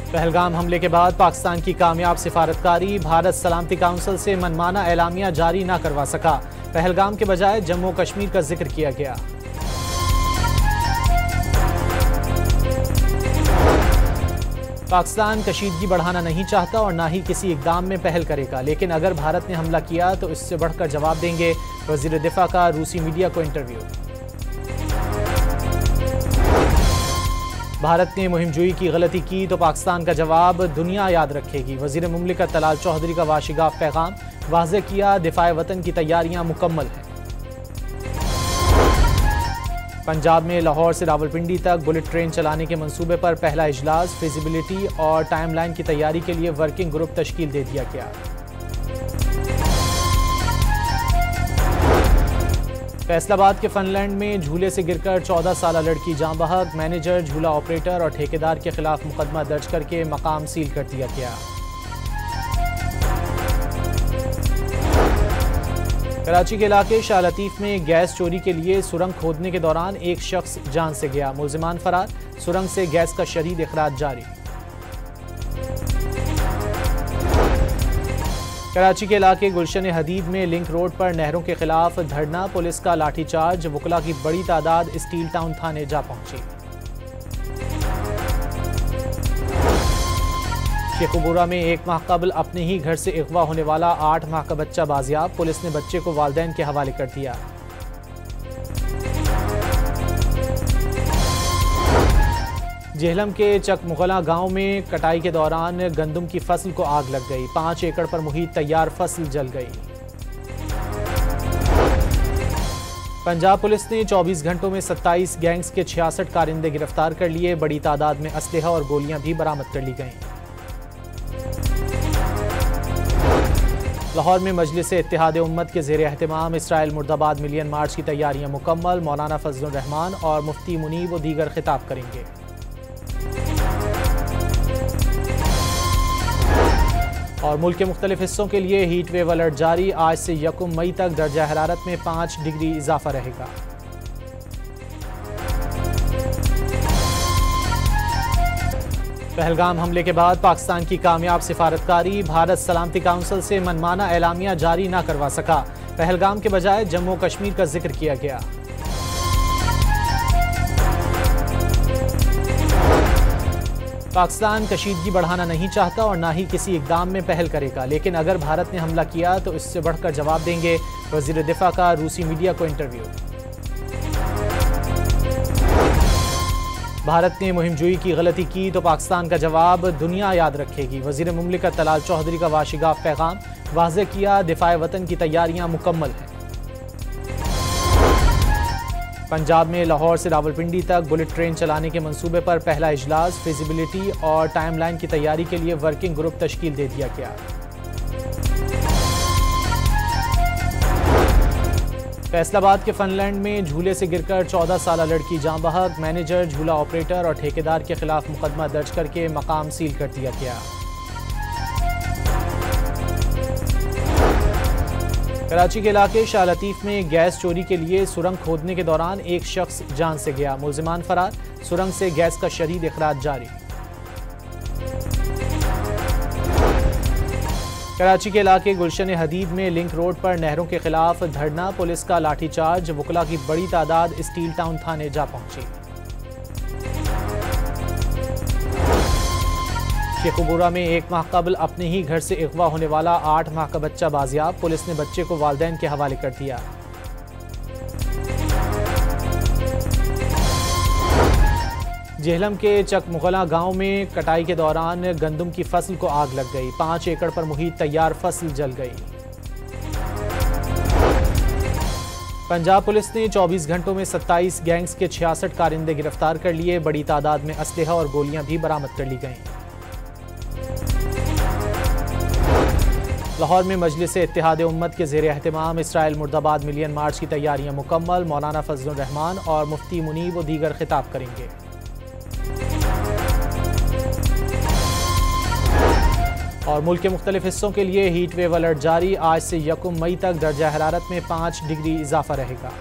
पहलगाम हमले के बाद पाकिस्तान की कामयाब सिफारतकारी, भारत सलामती काउंसिल से मनमाना एलामिया जारी न करवा सका। पहलगाम के बजाय जम्मू कश्मीर का जिक्र किया गया। पाकिस्तान कशीदगी बढ़ाना नहीं चाहता और न ही किसी इकदाम में पहल करेगा, लेकिन अगर भारत ने हमला किया तो इससे बढ़कर जवाब देंगे। वजीर दिफा का रूसी मीडिया को इंटरव्यू। भारत ने मुहिमजोई की गलती की तो पाकिस्तान का जवाब दुनिया याद रखेगी। वजीर मुमलिकत तलाल चौधरी का वाशिगाफ पैगाम, वाज़ेह किया दिफाए वतन की तैयारियां मुकम्मल हैं। पंजाब में लाहौर से रावलपिंडी तक बुलेट ट्रेन चलाने के मंसूबे पर पहला इजलास, फिजिबिलिटी और टाइमलाइन की तैयारी के लिए वर्किंग ग्रुप तश्कील दे दिया गया। फैसलाबाद के फनलैंड में झूले से गिरकर 14 साल लड़की जाँ बहक, मैनेजर, झूला ऑपरेटर और ठेकेदार के खिलाफ मुकदमा दर्ज करके मकाम सील कर दिया गया। कराची के इलाके शाह लतीफ में गैस चोरी के लिए सुरंग खोदने के दौरान एक शख्स जान से गया, मुलजिमान फरार, सुरंग से गैस का शदीद इखराज जारी। कराची के इलाके गुलशन हदीद में लिंक रोड पर नहरों के खिलाफ धरना, पुलिस का लाठीचार्ज, वकला की बड़ी तादाद स्टील टाउन थाने जा पहुंची। शेखुपुरा में एक माह कबल अपने ही घर से अगवा होने वाला 8 माह का बच्चा बाजियाब, पुलिस ने बच्चे को वालिदैन के हवाले कर दिया। जेहलम के चकमुगला गांव में कटाई के दौरान गंदम की फसल को आग लग गई, 5 एकड़ पर मुहित तैयार फसल जल गई। पंजाब पुलिस ने 24 घंटों में 27 गैंग्स के 66 कारिंदे गिरफ्तार कर लिए, बड़ी तादाद में असलहा और गोलियां भी बरामद कर ली गईं। लाहौर में मजलिस इत्तेहाद उम्मत के ज़ेर एहतमाम इसराइल मुर्दाबाद मिलियन मार्च की तैयारियां मुकम्मल, मौलाना फजलुर रहमान और मुफ्ती मुनीब व दीगर खिताब करेंगे। और मुल्क के मुख्तलिफ हिस्सों के लिए हीट वेव अलर्ट जारी, आज से 1 मई तक दर्जा हरारत में 5 डिग्री इजाफा रहेगा। पहलगाम हमले के बाद पाकिस्तान की कामयाब सिफारतकारी, भारत सलामती काउंसिल से मनमाना एलामिया जारी न करवा सका। पहलगाम के बजाय जम्मू कश्मीर का जिक्र किया गया। पाकिस्तान कशीदगी बढ़ाना नहीं चाहता और न ही किसी इकदाम में पहल करेगा, लेकिन अगर भारत ने हमला किया तो इससे बढ़कर जवाब देंगे। वजीर दिफा का रूसी मीडिया को इंटरव्यू। भारत ने मुहिमजोई की गलती की तो पाकिस्तान का जवाब दुनिया याद रखेगी। वजीर मुमलिकत तलाल चौधरी का वाशिगाफ पैगाम, वाज़ेह किया दिफाए वतन की तैयारियां मुकम्मल हैं। पंजाब में लाहौर से रावलपिंडी तक बुलेट ट्रेन चलाने के मंसूबे पर पहला इजलास, फिजिबिलिटी और टाइमलाइन की तैयारी के लिए वर्किंग ग्रुप तश्कील दे दिया गया। फैसलाबाद के फनलैंड में झूले से गिरकर 14 साल लड़की जाँ बहक, मैनेजर, झूला ऑपरेटर और ठेकेदार के खिलाफ मुकदमा दर्ज करके मकाम सील कर दिया गया। कराची के इलाके शाह लतीफ में गैस चोरी के लिए सुरंग खोदने के दौरान एक शख्स जान से गया, मुलजिमान फरार, सुरंग से गैस का शदीद इखराज जारी। कराची के इलाके गुलशन हदीद में लिंक रोड पर नहरों के खिलाफ धरना, पुलिस का लाठीचार्ज, वकला की बड़ी तादाद स्टील टाउन थाने जा पहुंची। शेखुपुरा में एक माह कबल अपने ही घर से अगवा होने वाला 8 माह का बच्चा बाजियाब, पुलिस ने बच्चे को वालिदैन के हवाले कर दिया। जेहलम के चकमुगला गांव में कटाई के दौरान गंदम की फसल को आग लग गई, 5 एकड़ पर मुहित तैयार फसल जल गई। पंजाब पुलिस ने 24 घंटों में 27 गैंग्स के 66 कारिंदे गिरफ्तार कर लिए, बड़ी तादाद में असलहा और गोलियां भी बरामद कर ली गईं। लाहौर में मजलिस इत्तेहाद उम्मत के ज़ेर एहतमाम इसराइल मुर्दाबाद मिलियन मार्च की तैयारियां मुकम्मल, मौलाना फजलुर रहमान और मुफ्ती मुनीब व दीगर खिताब करेंगे। और मुल्क के मुख्तलिफ हिस्सों के लिए हीट वेव अलर्ट जारी, आज से 1 मई तक दर्जा हरारत में 5 डिग्री इजाफा रहेगा।